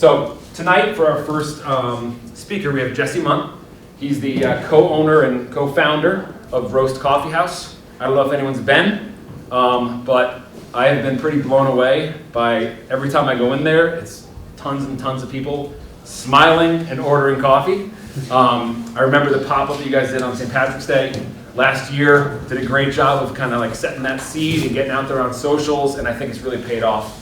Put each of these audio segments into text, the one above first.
So tonight for our first speaker, we have Jesse Mundt. He's the co-owner and co-founder of Roast Coffee House. I don't know if anyone's been, but I have been pretty blown away by every time I go in there. It's tons and tons of people smiling and ordering coffee. I remember the pop-up that you guys did on St. Patrick's Day last year. Did a great job of kind of like setting that seed and getting out there on socials, and I think it's really paid off.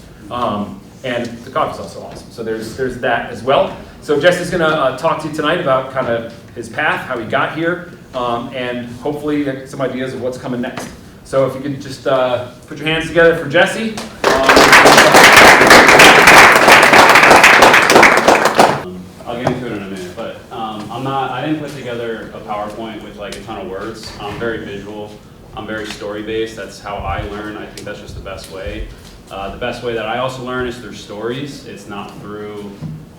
And the coffee's also awesome. So there's that as well. So Jesse's going to talk to you tonight about kind of his path, how he got here, and hopefully get some ideas of what's coming next. So if you could just put your hands together for Jesse. I'll get into it in a minute, but I didn't put together a PowerPoint with like a ton of words. I'm very visual. I'm very story-based. That's how I learn. I think that's just the best way. The best way that I also learn is through stories. It's not through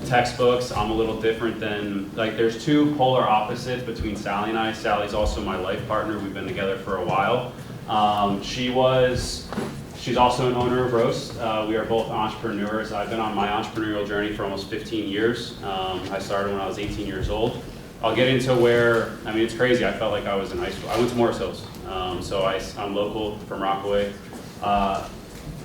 textbooks. I'm a little different than, like, there's two polar opposites between Sally and I. Sally's also my life partner. We've been together for a while. She's also an owner of Roast. We are both entrepreneurs. I've been on my entrepreneurial journey for almost 15 years. I started when I was 18 years old. I'll get into where, I mean, it's crazy. I felt like I was in high school. I went to Morristown, so I'm local from Rockaway.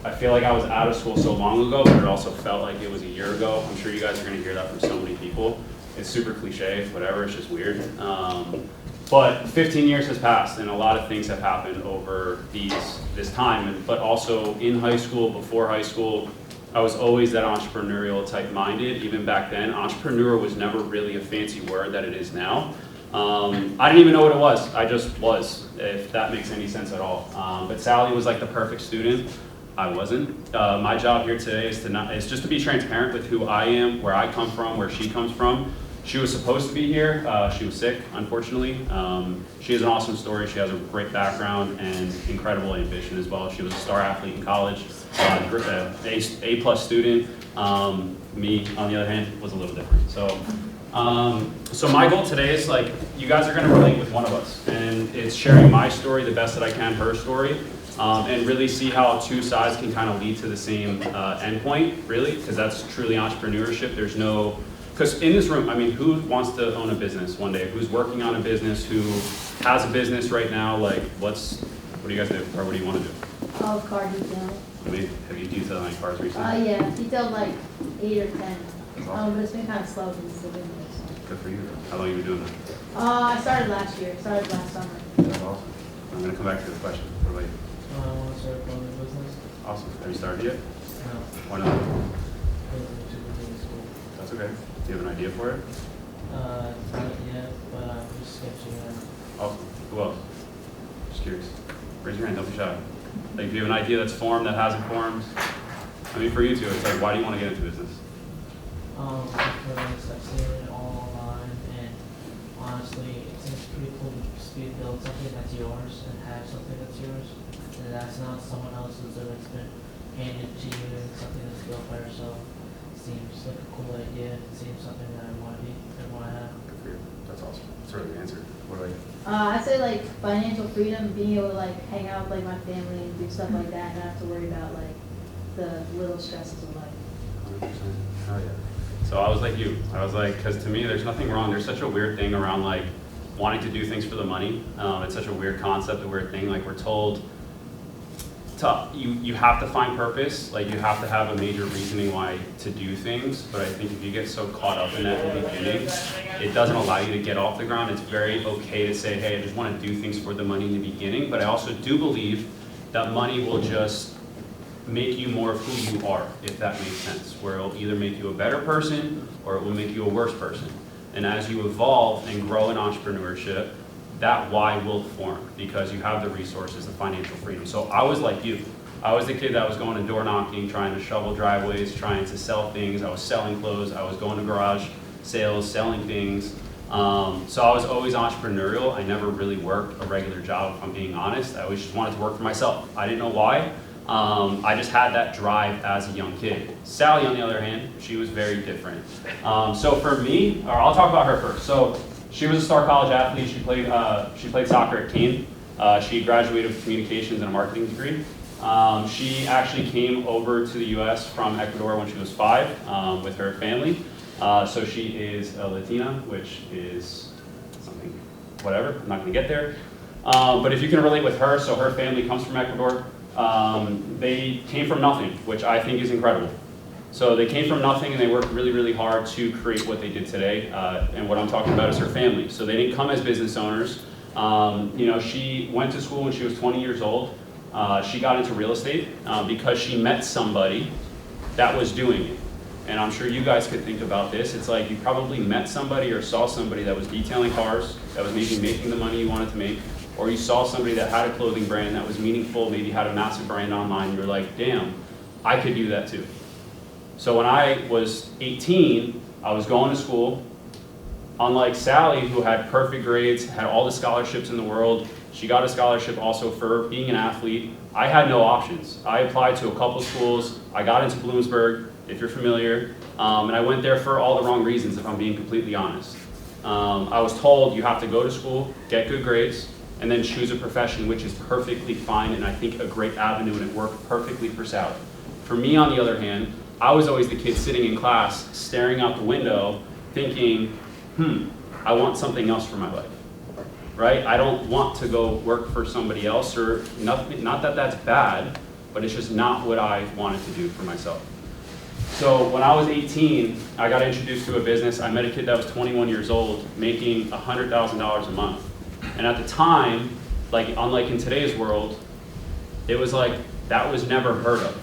I feel like I was out of school so long ago, but it also felt like it was a year ago. I'm sure you guys are going to hear that from so many people. It's super cliche, whatever, it's just weird. But 15 years has passed, and a lot of things have happened over this time. But also in high school, before high school, I was always that entrepreneurial type minded. Even back then, entrepreneur was never really a fancy word that it is now. I didn't even know what it was. I just was, if that makes any sense at all. But Sally was like the perfect student. I wasn't. My job here today is just to be transparent with who I am, where I come from, where she comes from. She was supposed to be here. She was sick, unfortunately. She has an awesome story. She has a great background and incredible ambition as well. She was a star athlete in college, A+ student. Me, on the other hand, was a little different. So my goal today is, like, you guys are going to relate with one of us, and it's sharing my story the best that I can, her story. And really see how two sides can kind of lead to the same endpoint, really, because that's truly entrepreneurship. There's no, because in this room, I mean, who wants to own a business one day? Who's working on a business? Who has a business right now? Like, what do you guys do, or what do you want to do? Oh, car detail. I mean, have you detailed any cars recently? Yeah, detailed like 8 or 10. But it's been kind of slow since the winter. Good for you. How long have you been doing that? I started last year. Started last summer. That's awesome. I'm going to come back to the question. What about you? I want to start a clothing business. Awesome. Have you started yet? No. Why not? Because I'm too busy in school. That's okay. Do you have an idea for it? Not yet, but I'm just sketching it out. Awesome. Who else? Just curious. Raise your hand. Don't be shy. Like, do you have an idea that's formed, that hasn't formed? I mean, for you two, it's like, why do you want to get into business? Because I've seen it all online, and honestly, it seems pretty cool to build something that's yours and have something that's yours. And that's not someone else's, or it's been handed to you, and something that's built by yourself. Seems like a cool idea. It seems something that I want to be and want to have. Good for you. That's awesome. That's really the answer. What about you? I'd say like financial freedom, being able to like hang out with like my family and do stuff like that, and not have to worry about like the little stresses of life. 100%. Oh yeah. So I was like you. I was like, because to me, there's nothing wrong. There's such a weird thing around like wanting to do things for the money. It's such a weird concept, a weird thing. Like, we're told you have to find purpose. Like, you have to have a major reasoning why to do things. But I think if you get so caught up in that in the beginning, it doesn't allow you to get off the ground. It's very okay to say, hey, I just want to do things for the money in the beginning. But I also do believe that money will just make you more of who you are, if that makes sense, where it'll either make you a better person or it will make you a worse person. And as you evolve and grow in entrepreneurship, that why will form, because you have the resources, the financial freedom. So I was like you. I was the kid that was going to door knocking, trying to shovel driveways, trying to sell things. I was selling clothes. I was going to garage sales, selling things. So I was always entrepreneurial. I never really worked a regular job, if I'm being honest. I always just wanted to work for myself. I didn't know why. I just had that drive as a young kid. Sally, on the other hand, she was very different. So for me, or I'll talk about her first. So she was a star college athlete. She played soccer at Keene. She graduated with communications and a marketing degree. She actually came over to the US from Ecuador when she was 5 with her family. So she is a Latina, which is something, whatever, I'm not gonna get there. But if you can relate with her, so her family comes from Ecuador. They came from nothing, which I think is incredible. So they came from nothing and they worked really, really hard to create what they did today. And what I'm talking about is her family. So they didn't come as business owners. You know, she went to school when she was 20 years old. She got into real estate because she met somebody that was doing it. And I'm sure you guys could think about this. It's like you probably met somebody or saw somebody that was detailing cars, that was maybe making the money you wanted to make, or you saw somebody that had a clothing brand that was meaningful, maybe had a massive brand online, and you're like, damn, I could do that too. So when I was 18, I was going to school. Unlike Sally, who had perfect grades, had all the scholarships in the world, she got a scholarship also for being an athlete. I had no options. I applied to a couple schools. I got into Bloomsburg, if you're familiar, and I went there for all the wrong reasons, if I'm being completely honest. I was told you have to go to school, get good grades, and then choose a profession, which is perfectly fine, and I think a great avenue, and it worked perfectly for Sally. For me, on the other hand, I was always the kid sitting in class, staring out the window, thinking, I want something else for my life, right? I don't want to go work for somebody else, or not that that's bad, but it's just not what I wanted to do for myself. So when I was 18, I got introduced to a business. I met a kid that was 21 years old, making $100,000 a month. And at the time, like unlike in today's world, it was like, that was never heard of.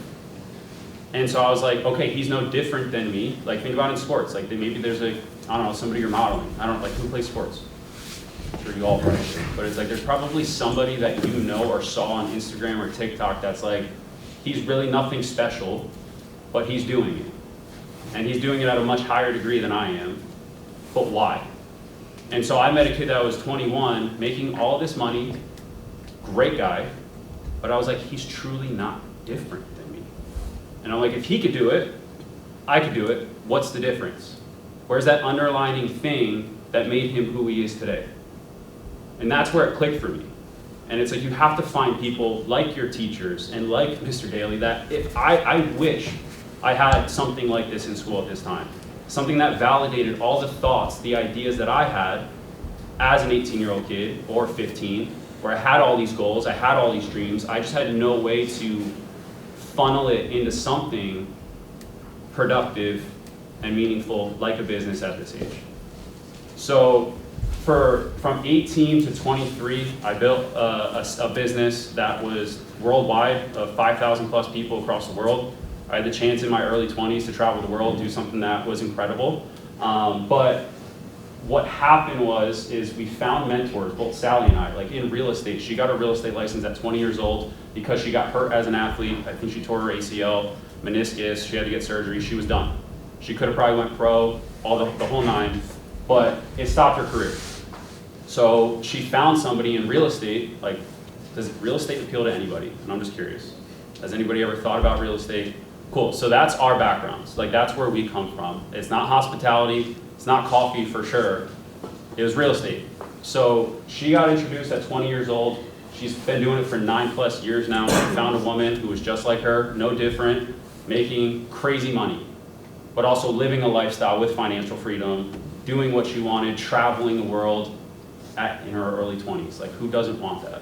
And so I was like, okay, he's no different than me. Like think about it in sports, like maybe there's like, I don't know, somebody you're modeling. I don't know, like who plays sports? I'm sure you all probably do. But it's like, there's probably somebody that you know or saw on Instagram or TikTok that's like, he's really nothing special, but he's doing it. And he's doing it at a much higher degree than I am, but why? And so I met a kid that was 21, making all this money, great guy, but I was like, he's truly not different than me. And I'm like, if he could do it, I could do it, what's the difference? Where's that underlining thing that made him who he is today? And that's where it clicked for me. And it's like, you have to find people like your teachers and like Mr. Daly that if I wish I had something like this in school at this time. Something that validated all the thoughts, the ideas that I had as an 18-year-old kid or 15, where I had all these goals, I had all these dreams, I just had no way to funnel it into something productive and meaningful like a business at this age. So from 18 to 23, I built a business that was worldwide of 5,000 plus people across the world. I had the chance in my early 20s to travel the world, do something that was incredible. But what happened is we found mentors, both Sally and I, like in real estate. She got a real estate license at 20 years old because she got hurt as an athlete. I think she tore her ACL, meniscus, she had to get surgery, she was done. She could have probably went pro, the whole nine, but it stopped her career. So she found somebody in real estate, like, does real estate appeal to anybody? And I'm just curious. Has anybody ever thought about real estate? Cool, so that's our backgrounds. Like that's where we come from. It's not hospitality, it's not coffee for sure. It was real estate. So she got introduced at 20 years old. She's been doing it for 9+ years now. She found a woman who was just like her, no different, making crazy money, but also living a lifestyle with financial freedom, doing what she wanted, traveling the world in her early 20s. Like who doesn't want that?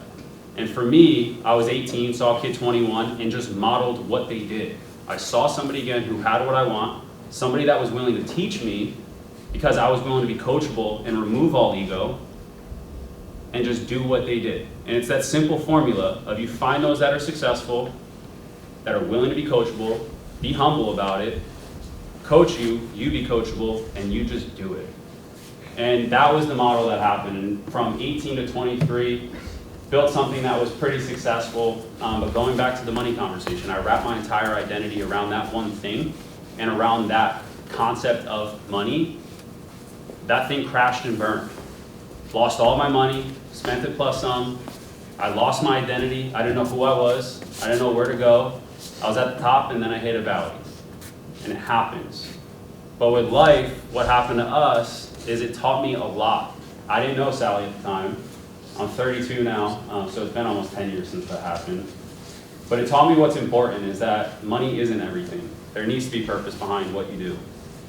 And for me, I was 18, saw a kid 21, and just modeled what they did. I saw somebody again who had what I want, somebody that was willing to teach me because I was willing to be coachable and remove all ego and just do what they did. And it's that simple formula of you find those that are successful, that are willing to be coachable, be humble about it, coach you, you be coachable, and you just do it. And that was the model that happened. And from 18 to 23, built something that was pretty successful, but going back to the money conversation, I wrapped my entire identity around that one thing and around that concept of money. That thing crashed and burned. Lost all my money, spent it plus some. I lost my identity. I didn't know who I was. I didn't know where to go. I was at the top and then I hit a valley. And it happens. But with life, what happened to us is it taught me a lot. I didn't know Sally at the time. I'm 32 now, so it's been almost 10 years since that happened. But it taught me what's important is that money isn't everything. There needs to be purpose behind what you do,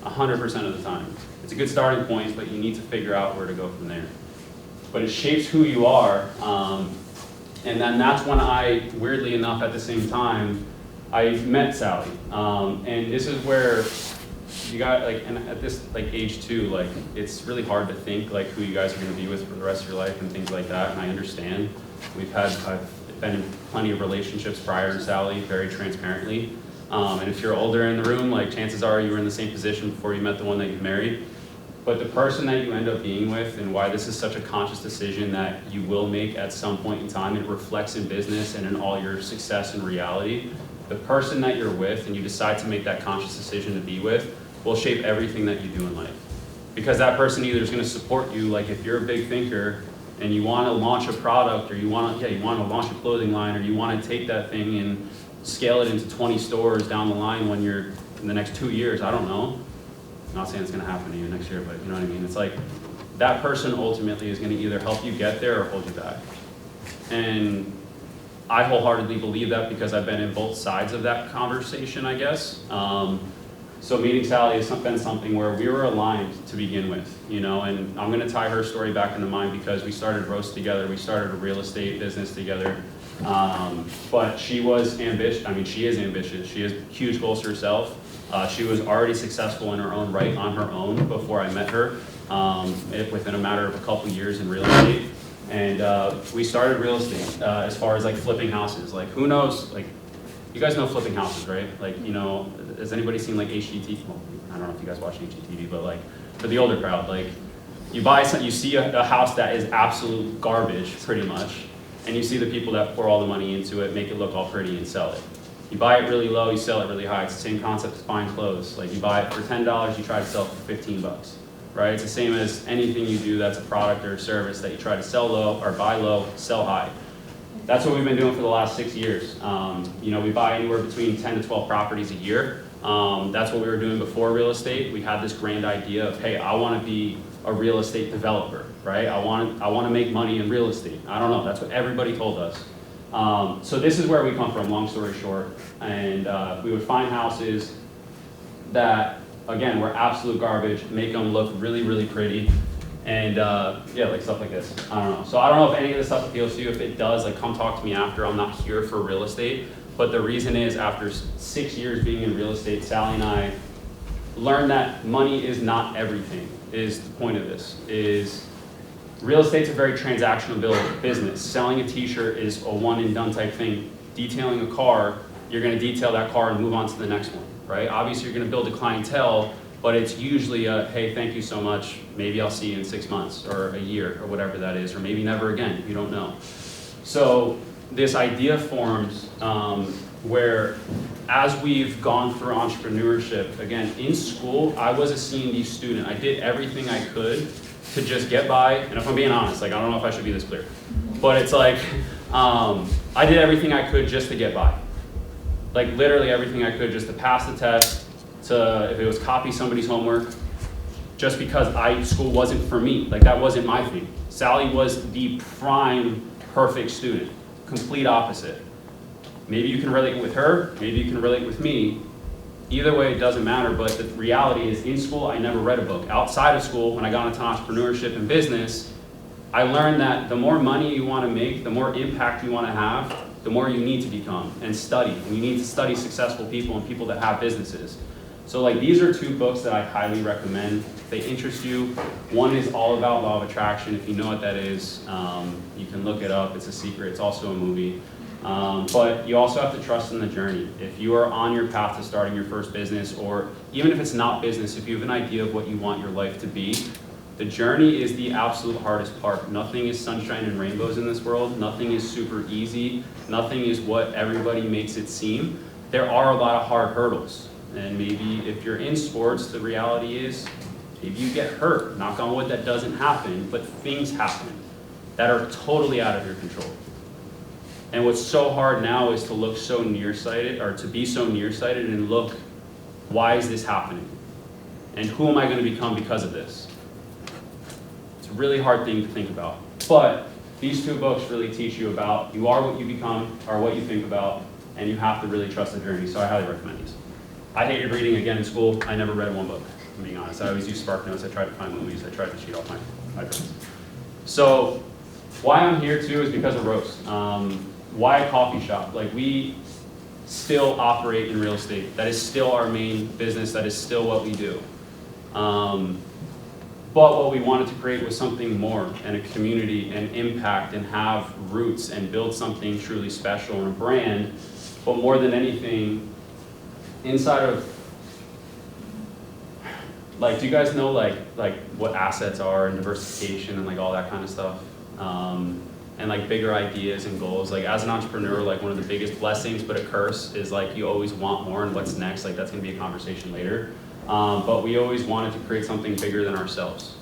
100% of the time. It's a good starting point, but you need to figure out where to go from there. But it shapes who you are, and then that's when I, weirdly enough, at the same time, I met Sally. And this is where you got, like, and at this like age too, like, it's really hard to think like who you guys are gonna be with for the rest of your life and things like that, and I understand. I've been in plenty of relationships prior to Sally, very transparently. And if you're older in the room, like, chances are you were in the same position before you met the one that you married. But the person that you end up being with, and why this is such a conscious decision that you will make at some point in time, it reflects in business and in all your success and reality. The person that you're with and you decide to make that conscious decision to be with will shape everything that you do in life. Because that person either is going to support you, like if you're a big thinker and you want to launch a product, or you want to launch a clothing line, or you want to take that thing and scale it into 20 stores down the line when you're in the next 2 years, I don't know. I'm not saying it's going to happen to you next year, but you know what I mean? It's like that person ultimately is going to either help you get there or hold you back. And I wholeheartedly believe that because I've been in both sides of that conversation, I guess. So meeting Sally has been something where we were aligned to begin with, you know, and I'm going to tie her story back into mine because we started Roast together. We started a real estate business together. But she was ambitious. I mean, she is ambitious. She has huge goals for herself. She was already successful in her own right on her own before I met her, within a matter of a couple years in real estate. And we started real estate as far as like flipping houses. Like, who knows, like, you guys know flipping houses, right? Like, you know, has anybody seen like HGTV? Well, I don't know if you guys watch HGTV, but like for the older crowd, like you see a house that is absolute garbage pretty much, and you see the people that pour all the money into it, make it look all pretty and sell it. You buy it really low, you sell it really high. It's the same concept as buying clothes. Like, you buy it for $10, you try to sell it for 15 bucks, right? It's the same as anything you do that's a product or a service that you try to sell low or buy low, sell high. That's what we've been doing for the last 6 years. You know, we buy anywhere between 10 to 12 properties a year. That's what we were doing before real estate. We had this grand idea of, hey, I want to be a real estate developer, right? I want to make money in real estate. I don't know, that's what everybody told us. So this is where we come from, long story short. And we would find houses that, again, were absolute garbage, make them look really, really pretty. And yeah, like stuff like this. I don't know. So I don't know if any of this stuff appeals to you. If it does, like, come talk to me after. I'm not here for real estate. But the reason is, after 6 years being in real estate, Sally and I learned that money is not everything, is the point of this. Is real estate's a very transactional business. Selling a t-shirt is a one and done type thing. Detailing a car, you're going to detail that car and move on to the next one, right? Obviously, you're going to build a clientele, but it's usually a, hey, thank you so much, maybe I'll see you in 6 months or a year or whatever that is, or maybe never again, you don't know. So this idea forms where, as we've gone through entrepreneurship, again, in school, I was a C&D student. I did everything I could to just get by, and if I'm being honest, like, I don't know if I should be this clear, but it's like, I did everything I could just to get by. Like, literally everything I could just to pass the test, to, if it was copy somebody's homework, just because school wasn't for me. Like, that wasn't my thing. Sally was the prime perfect student, complete opposite. Maybe you can relate with her, maybe you can relate with me. Either way, it doesn't matter, but the reality is, in school, I never read a book. Outside of school, when I got into entrepreneurship and business, I learned that the more money you want to make, the more impact you want to have, the more you need to become and study. And you need to study successful people and people that have businesses. So, like, these are 2 books that I highly recommend. If they interest you, one is all about law of attraction. If you know what that is, you can look it up. It's a secret. It's also a movie. But you also have to trust in the journey. If you are on your path to starting your first business, or even if it's not business, if you have an idea of what you want your life to be, the journey is the absolute hardest part. Nothing is sunshine and rainbows in this world. Nothing is super easy. Nothing is what everybody makes it seem. There are a lot of hard hurdles. And maybe if you're in sports, the reality is maybe you get hurt. Knock on wood, that doesn't happen, but things happen that are totally out of your control. And what's so hard now is to look so nearsighted, or to be so nearsighted and look, why is this happening? And who am I going to become because of this? It's a really hard thing to think about. But these 2 books really teach you about, you are what you become, or what you think about, and you have to really trust the journey, so I highly recommend these. I hated reading again in school. I never read one book, I'm being honest. I always use Spark Notes. I tried to find movies. I tried to cheat off my friends. So why I'm here too is because of Roast. Why a coffee shop? Like, we still operate in real estate. That is still our main business. That is still what we do. But what we wanted to create was something more, and a community and impact, and have roots and build something truly special and a brand. But more than anything, inside of, like, do you guys know like what assets are and diversification and like all that kind of stuff? And like bigger ideas and goals. Like, as an entrepreneur, like one of the biggest blessings but a curse is like you always want more, and what's next, like that's gonna be a conversation later. But we always wanted to create something bigger than ourselves,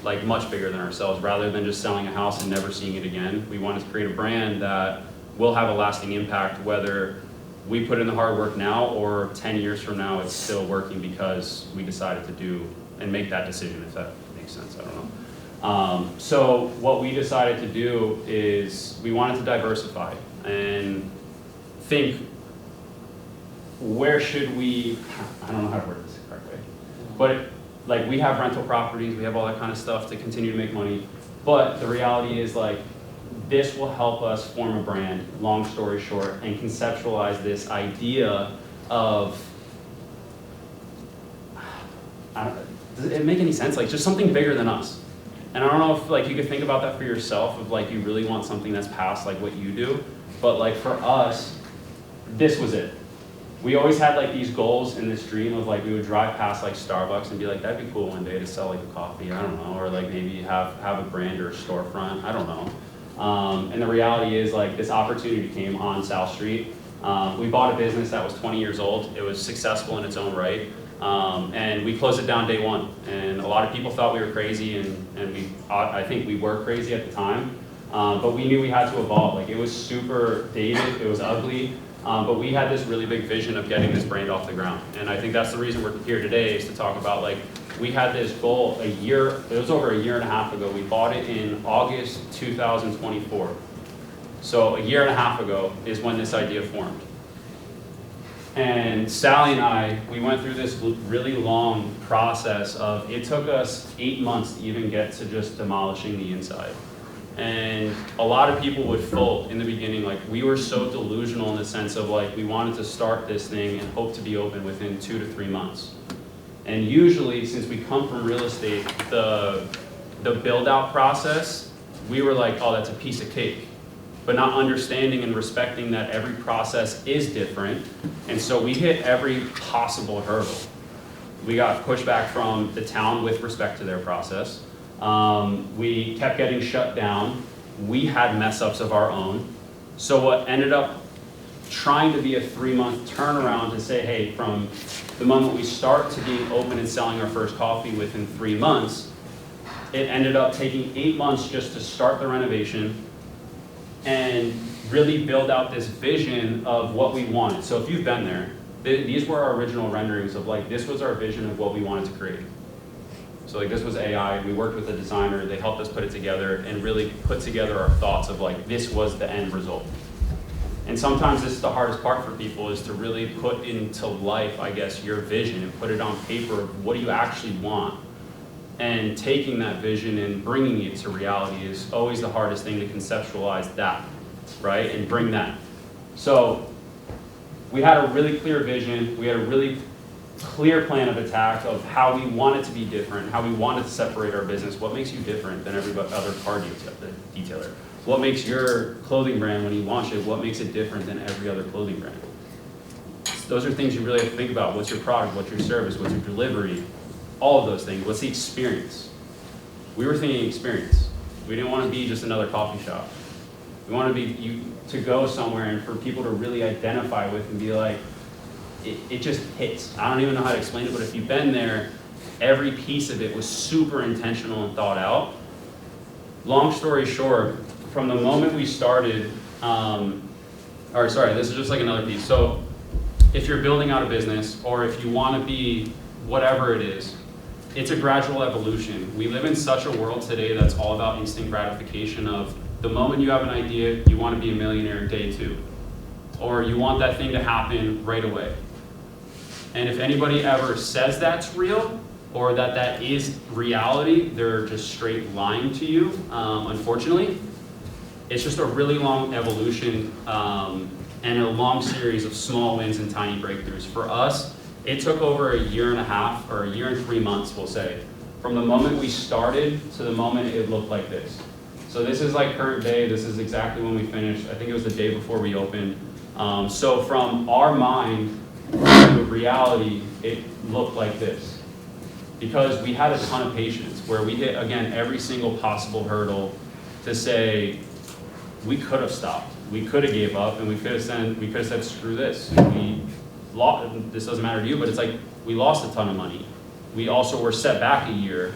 like much bigger than ourselves, rather than just selling a house and never seeing it again. We wanted to create a brand that will have a lasting impact, whether we put in the hard work now or 10 years from now it's still working because we decided to do and make that decision, if that makes sense, I don't know. So what we decided to do is we wanted to diversify and think, where should we, I don't know how to word this correctly, but like we have rental properties, we have all that kind of stuff to continue to make money, but the reality is like this will help us form a brand, long story short, and conceptualize this idea of, does it make any sense? Like just something bigger than us. And I don't know if like you could think about that for yourself, of like you really want something that's past like what you do, but like for us, this was it. We always had like these goals and this dream of like we would drive past like Starbucks and be like, that'd be cool one day to sell like a coffee, I don't know, or like maybe have a brand or a storefront, I don't know. And the reality is like this opportunity came on South Street. We bought a business that was 20 years old. It was successful in its own right. And we closed it down day one. And a lot of people thought we were crazy, and I think we were crazy at the time. But we knew we had to evolve. Like it was super dated, it was ugly. But we had this really big vision of getting this brand off the ground. And I think that's the reason we're here today, is to talk about like, we had this goal it was over a year and a half ago. We bought it in August 2024. So a year and a half ago is when this idea formed. And Sally and I, we went through this really long process of, it took us 8 months to even get to just demolishing the inside. And a lot of people would fold in the beginning. Like we were so delusional in the sense of like, we wanted to start this thing and hope to be open within 2 to 3 months. And usually, since we come from real estate, the build out process, we were like, oh, that's a piece of cake. But not understanding and respecting that every process is different. And so we hit every possible hurdle. We got pushback from the town with respect to their process. We kept getting shut down. We had mess ups of our own. So what ended up trying to be a 3-month turnaround to say, hey, from the moment we start to being open and selling our first coffee within 3 months, it ended up taking 8 months just to start the renovation and really build out this vision of what we wanted. So if you've been there, these were our original renderings of like, this was our vision of what we wanted to create. So like this was AI, we worked with a designer, they helped us put it together and really put together our thoughts of like, this was the end result. And sometimes this is the hardest part for people, is to really put into life, I guess, your vision and put it on paper of what do you actually want. And taking that vision and bringing it to reality is always the hardest thing, to conceptualize that, right? And bring that. So we had a really clear vision. We had a really clear plan of attack of how we wanted to be different, how we wanted to separate our business. What makes you different than every other car detailer? What makes your clothing brand, when you launch it, what makes it different than every other clothing brand? Those are things you really have to think about. What's your product? What's your service? What's your delivery? All of those things. What's the experience? We were thinking experience. We didn't want to be just another coffee shop. We wanted to go somewhere and for people to really identify with and be like, it just hits. I don't even know how to explain it, but if you've been there, every piece of it was super intentional and thought out. Long story short, from the moment we started, this is just like another piece. So if you're building out a business, or if you want to be whatever it is, it's a gradual evolution. We live in such a world today that's all about instant gratification of the moment you have an idea, you want to be a millionaire day 2. or you want that thing to happen right away. And if anybody ever says that's real, or that that is reality, they're just straight lying to you, unfortunately. It's just a really long evolution and a long series of small wins and tiny breakthroughs. For us, it took over a year and a half, or a year and 3 months, we'll say, from the moment we started to the moment it looked like this. So this is like current day, this is exactly when we finished. I think it was the day before we opened. So from our mind to reality, it looked like this. Because we had a ton of patience, where we hit, again, every single possible hurdle to say, we could have stopped. We could have gave up, and we could have said, screw this. This doesn't matter to you, but it's like, we lost a ton of money. We also were set back a year.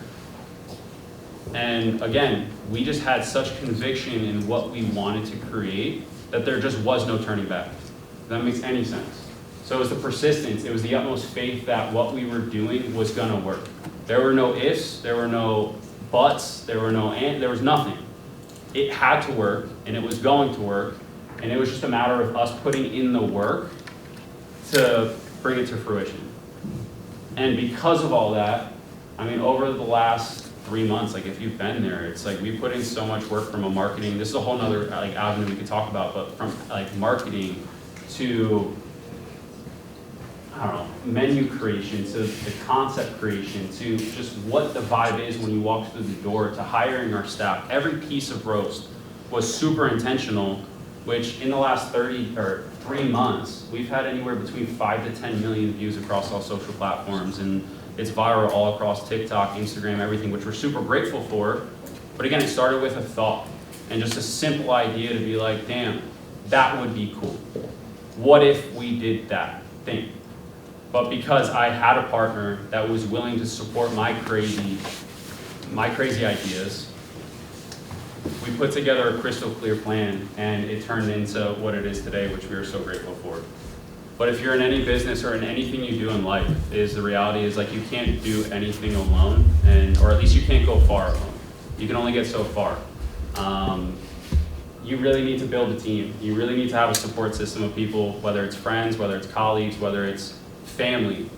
And again, we just had such conviction in what we wanted to create that there just was no turning back. If that makes any sense. So it was the persistence, it was the utmost faith that what we were doing was gonna work. There were no ifs, there were no buts, there was nothing. It had to work, and it was going to work, and it was just a matter of us putting in the work to bring it to fruition. And because of all that, I mean, over the last 3 months, like if you've been there, it's like we put in so much work from a marketing, this is a whole nother like avenue we could talk about, but from like marketing to, I don't know, menu creation, to the concept creation, to just what the vibe is when you walk through the door, to hiring our staff. Every piece of roast was super intentional, which in the last 3 months, we've had anywhere between 5 to 10 million views across all social platforms, and it's viral all across TikTok, Instagram, everything, which we're super grateful for. But again, it started with a thought and just a simple idea to be like, damn, that would be cool. What if we did that thing? But because I had a partner that was willing to support my crazy ideas, we put together a crystal clear plan, and it turned into what it is today, which we are so grateful for. But if you're in any business or in anything you do in life, the reality is like you can't do anything alone, or at least you can't go far alone. You can only get so far. You really need to build a team. You really need to have a support system of people, whether it's friends, whether it's colleagues, whether it's family.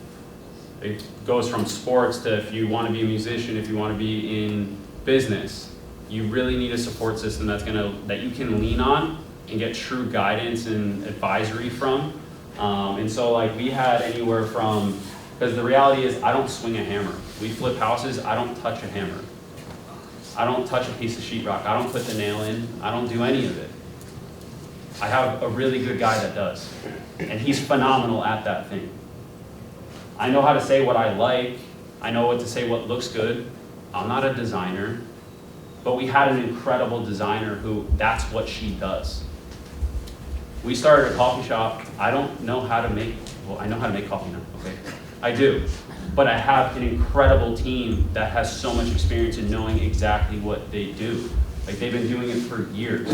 It goes from sports to if you want to be a musician, if you want to be in business. You really need a support system that you can lean on and get true guidance and advisory from. And so like we had anywhere from, because the reality is I don't swing a hammer. We flip houses, I don't touch a hammer. I don't touch a piece of sheetrock. I don't put the nail in. I don't do any of it. I have a really good guy that does, and he's phenomenal at that thing. I know how to say what I like. I know what to say what looks good. I'm not a designer, but we had an incredible designer who that's what she does. We started a coffee shop. I don't know how to make, well, I know how to make coffee now, okay? I do. But I have an incredible team that has so much experience in knowing exactly what they do. Like they've been doing it for years.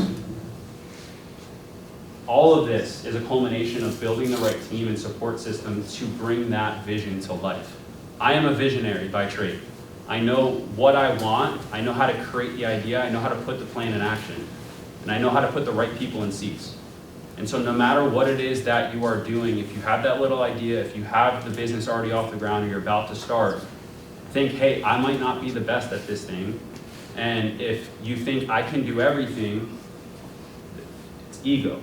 All of this is a culmination of building the right team and support system to bring that vision to life. I am a visionary by trade. I know what I want, I know how to create the idea, I know how to put the plan in action, and I know how to put the right people in seats. And so no matter what it is that you are doing, if you have that little idea, if you have the business already off the ground and you're about to start, think, hey, I might not be the best at this thing. And if you think I can do everything, it's ego.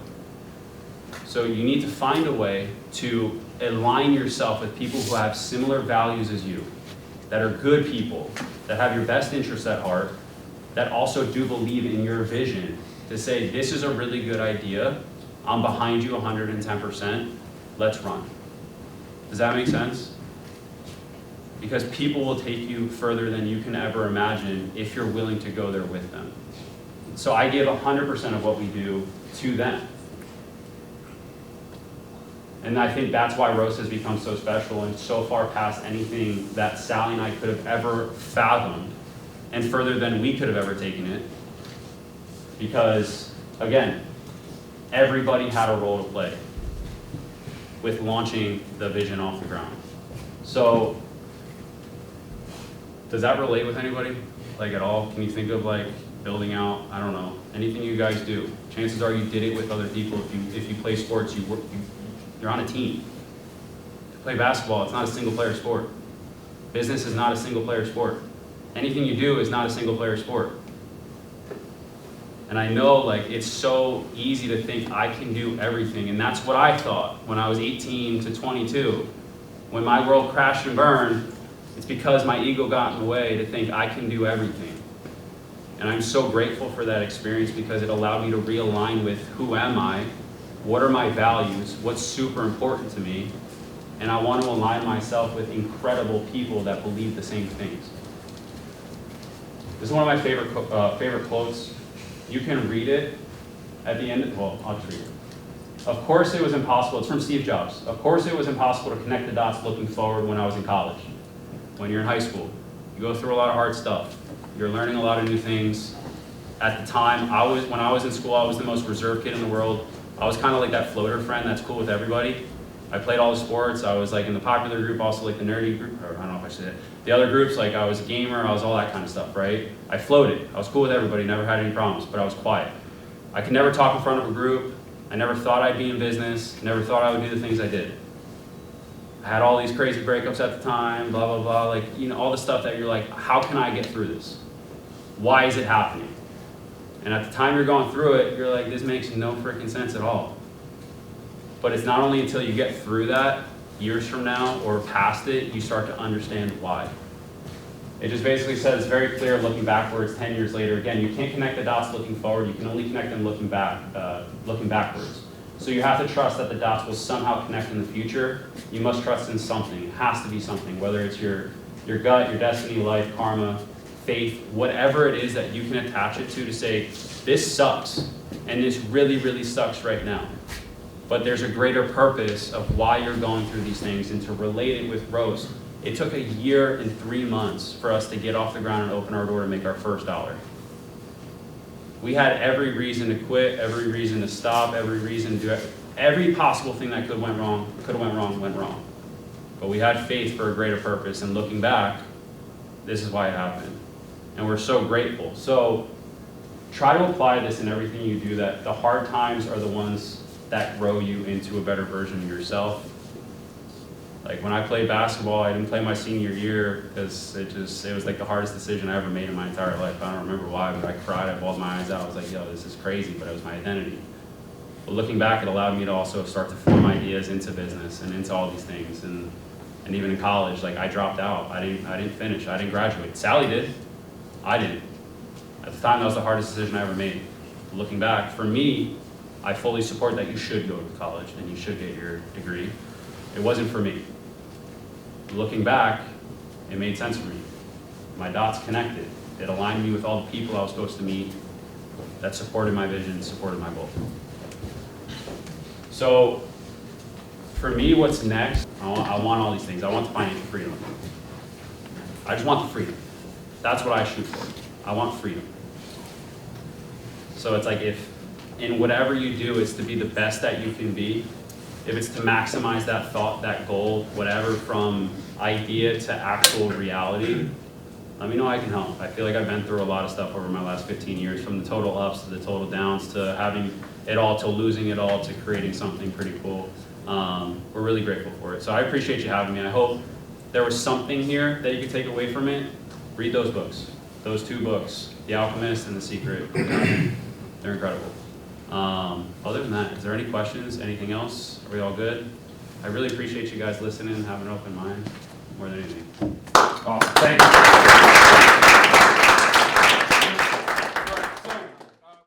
So you need to find a way to align yourself with people who have similar values as you, that are good people, that have your best interests at heart, that also do believe in your vision, to say, this is a really good idea, I'm behind you 110%, let's run. Does that make sense? Because people will take you further than you can ever imagine if you're willing to go there with them. So I give 100% of what we do to them. And I think that's why roast has become so special and so far past anything that Sally and I could have ever fathomed, and further than we could have ever taken it. Because, again, everybody had a role to play with launching the vision off the ground. So, does that relate with anybody? Like at all? Can you think of like building out, I don't know, anything you guys do. Chances are you did it with other people. If you play sports, you're on a team. To play basketball, it's not a single player sport. Business is not a single player sport. Anything you do is not a single player sport. And I know like it's so easy to think I can do everything, and that's what I thought when I was 18 to 22. When my world crashed and burned, it's because my ego got in the way to think I can do everything. And I'm so grateful for that experience because it allowed me to realign with who am I, what are my values, what's super important to me, and I want to align myself with incredible people that believe the same things. This is one of my favorite quotes. You can read it at the end, well, I'll just read it. Of course it was impossible, it's from Steve Jobs. Of course it was impossible to connect the dots looking forward when I was in college. When you're in high school, you go through a lot of hard stuff. You're learning a lot of new things. At the time, when I was in school, I was the most reserved kid in the world. I was kind of like that floater friend that's cool with everybody. I played all the sports. I was like in the popular group, also like the nerdy group, or I don't know if I should say it. The other groups, like I was a gamer, I was all that kind of stuff, right? I floated. I was cool with everybody, never had any problems, but I was quiet. I could never talk in front of a group. I never thought I'd be in business, never thought I would do the things I did. I had all these crazy breakups at the time, blah, blah, blah, like, you know, all the stuff that you're like, how can I get through this? Why is it happening? And at the time you're going through it, you're like, this makes no freaking sense at all. But it's not only until you get through that, years from now or past it, you start to understand why. It just basically says very clear looking backwards 10 years later. Again, you can't connect the dots looking forward, you can only connect them looking backwards. So you have to trust that the dots will somehow connect in the future. You must trust in something. It has to be something, whether it's your gut, your destiny, life, karma, faith, whatever it is that you can attach it to say, this sucks, and this really, really sucks right now. But there's a greater purpose of why you're going through these things, and to relate it with Roast. It took 1 year and 3 months for us to get off the ground and open our door to make our first dollar. We had every reason to quit, every reason to stop, every reason to do it. Every possible thing that could have went wrong. But we had faith for a greater purpose, and looking back, this is why it happened. And we're so grateful. So try to apply this in everything you do, that the hard times are the ones that grow you into a better version of yourself. Like when I played basketball, I didn't play my senior year because it was like the hardest decision I ever made in my entire life. I don't remember why, but I cried, I bawled my eyes out. I was like, yo, this is crazy, but it was my identity. But looking back, it allowed me to also start to form ideas into business and into all these things. And even in college, like I dropped out. I didn't finish, I didn't graduate. Sally did, I didn't. At the time, that was the hardest decision I ever made. Looking back, for me, I fully support that you should go to college and you should get your degree. It wasn't for me. Looking back, it made sense for me. My dots connected. It aligned me with all the people I was supposed to meet that supported my vision, supported my goal. So, for me, what's next? I want all these things. I want the financial freedom. I just want the freedom. That's what I shoot for. I want freedom. So it's like if in whatever you do, it's to be the best that you can be. If it's to maximize that thought, that goal, whatever, from idea to actual reality, let me know I can help. I feel like I've been through a lot of stuff over my last 15 years, from the total ups to the total downs, to having it all, to losing it all, to creating something pretty cool. We're really grateful for it. So I appreciate you having me. I hope there was something here that you could take away from it. Read those books, those 2 books, The Alchemist and The Secret. They're incredible. Other than that, is there any questions? Anything else? Are we all good? I really appreciate you guys listening and having an open mind more than anything. Awesome. Thank you.